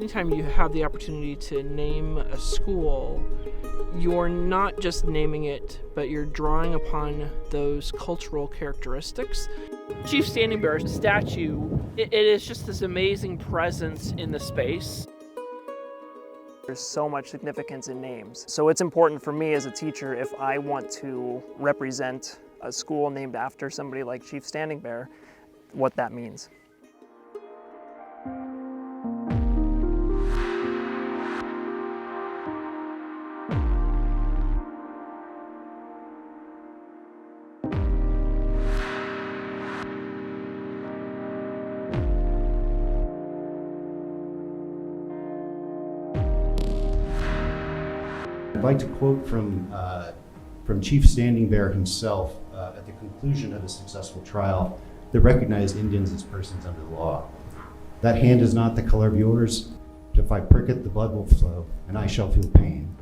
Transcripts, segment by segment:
Anytime you have the opportunity to name a school, you're not just naming it, but you're drawing upon those cultural characteristics. Chief Standing Bear's statue, it is just this amazing presence in the space. There's so much significance in names. So it's important for me as a teacher, if I want to represent a school named after somebody like Chief Standing Bear, what that means. I'd like to quote from Chief Standing Bear himself at the conclusion of a successful trial that recognized Indians as persons under the law. "That hand is not the color of yours, but if I prick it, the blood will flow, and I shall feel pain.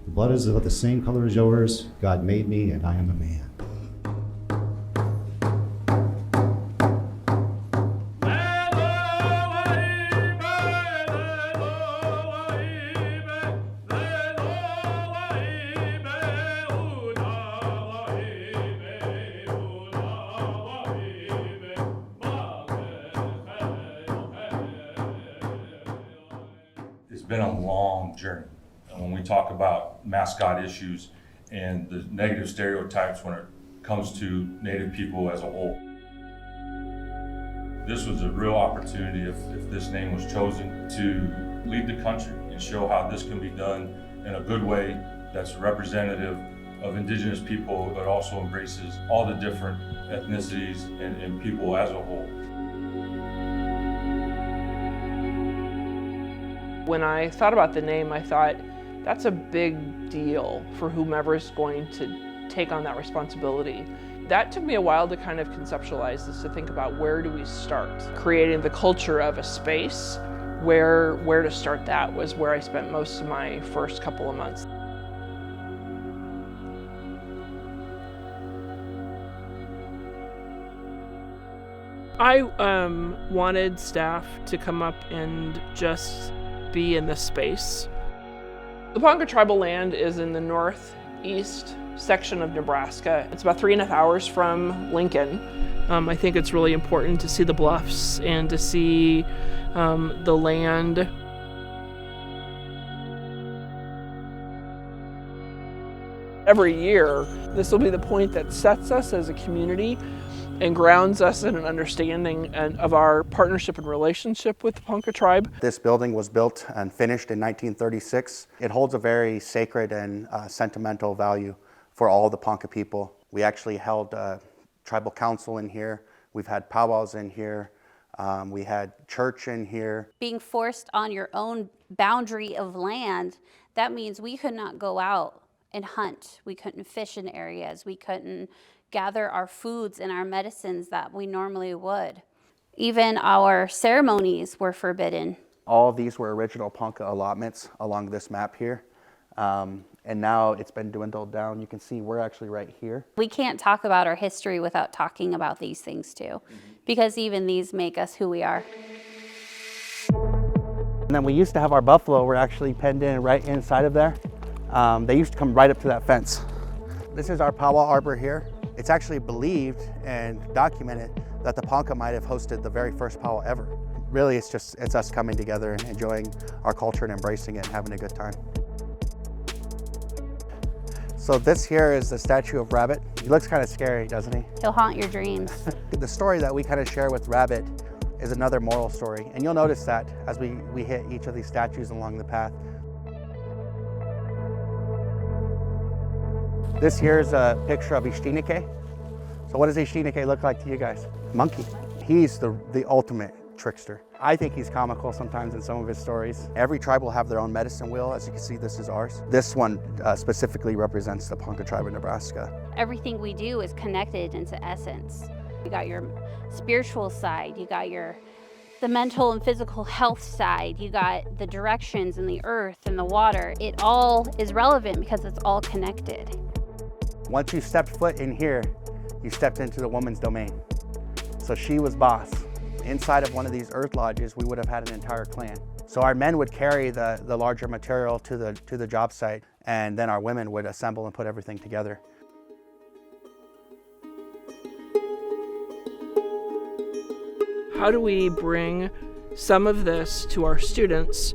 The blood is of the same color as yours. God made me, and I am a man." It's been a long journey. And when we talk about mascot issues and the negative stereotypes when it comes to Native people as a whole, this was a real opportunity, if this name was chosen, to lead the country and show how this can be done in a good way that's representative of Indigenous people, but also embraces all the different ethnicities and people as a whole. When I thought about the name, I thought, that's a big deal for whomever is going to take on that responsibility. That took me a while to kind of conceptualize this, to think about where do we start? Creating the culture of a space, where to start that was where I spent most of my first couple of months. I wanted staff to come up and just be in this space. The Ponca tribal land is in the northeast section of Nebraska. It's about 3.5 hours from Lincoln. I think it's really important to see the bluffs and to see the land. Every year, this will be the point that sets us as a community and grounds us in an understanding of our partnership and relationship with the Ponca tribe. This building was built and finished in 1936. It holds a very sacred and sentimental value for all the Ponca people. We actually held a tribal council in here. We've had powwows in here. We had church in here. Being forced on your own boundary of land, that means we could not go out and hunt. We couldn't fish in areas. We couldn't gather our foods and our medicines that we normally would. Even our ceremonies were forbidden. All of these were original Ponca allotments along this map here. And now it's been dwindled down. You can see we're actually right here. We can't talk about our history without talking about these things too, because even these make us who we are. And then we used to have our buffalo were actually penned in right inside of there. They used to come right up to that fence. This is our powwow arbor here. It's actually believed and documented that the Ponca might have hosted the very first powwow ever. Really, it's us coming together and enjoying our culture and embracing it and having a good time. So this here is the statue of Rabbit. He looks kind of scary, doesn't he? He'll haunt your dreams. The story that we kind of share with Rabbit is another moral story. And you'll notice that as we hit each of these statues along the path. This here is a picture of Ishtinike. So what does Ishtinike look like to you guys? Monkey. He's the ultimate trickster. I think he's comical sometimes in some of his stories. Every tribe will have their own medicine wheel. As you can see, this is ours. This one specifically represents the Ponca Tribe of Nebraska. Everything we do is connected into essence. You got your spiritual side, you got the mental and physical health side, you got the directions and the earth and the water. It all is relevant because it's all connected. Once you stepped foot in here, you stepped into the woman's domain. So she was boss. Inside of one of these earth lodges, we would have had an entire clan. So our men would carry the larger material to the job site, and then our women would assemble and put everything together. How do we bring some of this to our students?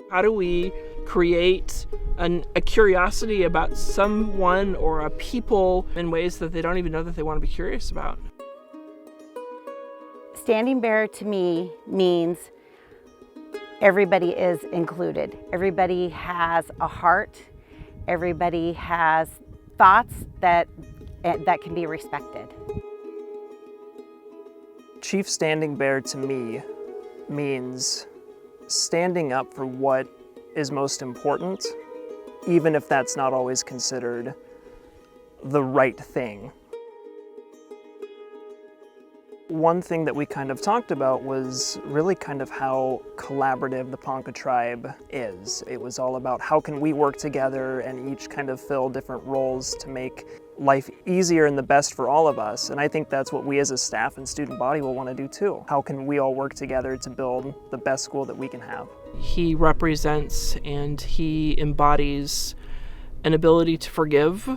How do we create a curiosity about someone or a people in ways that they don't even know that they want to be curious about? Standing Bear to me means everybody is included. Everybody has a heart. Everybody has thoughts that can be respected. Chief Standing Bear to me means standing up for what is most important, even if that's not always considered the right thing. One thing that we kind of talked about was really kind of how collaborative the Ponca tribe is. It was all about how can we work together and each kind of fill different roles to make life easier and the best for all of us. And I think that's what we as a staff and student body will want to do too. How can we all work together to build the best school that we can have? He represents and he embodies an ability to forgive.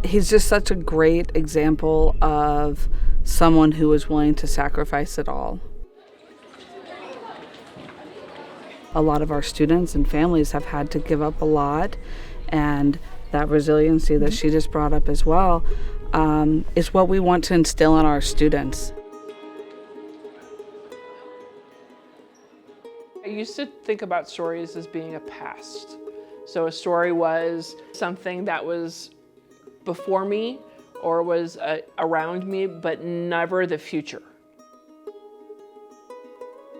He's just such a great example of someone who is willing to sacrifice it all. A lot of our students and families have had to give up a lot, and that resiliency that she just brought up as well is what we want to instill in our students. I used to think about stories as being a past. So a story was something that was before me or was around me, but never the future.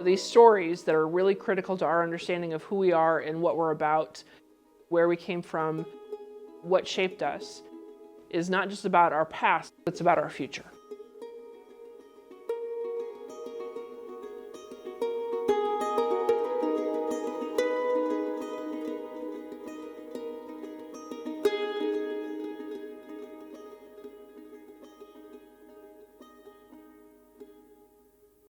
These stories that are really critical to our understanding of who we are and what we're about, where we came from, what shaped us, is not just about our past, it's about our future.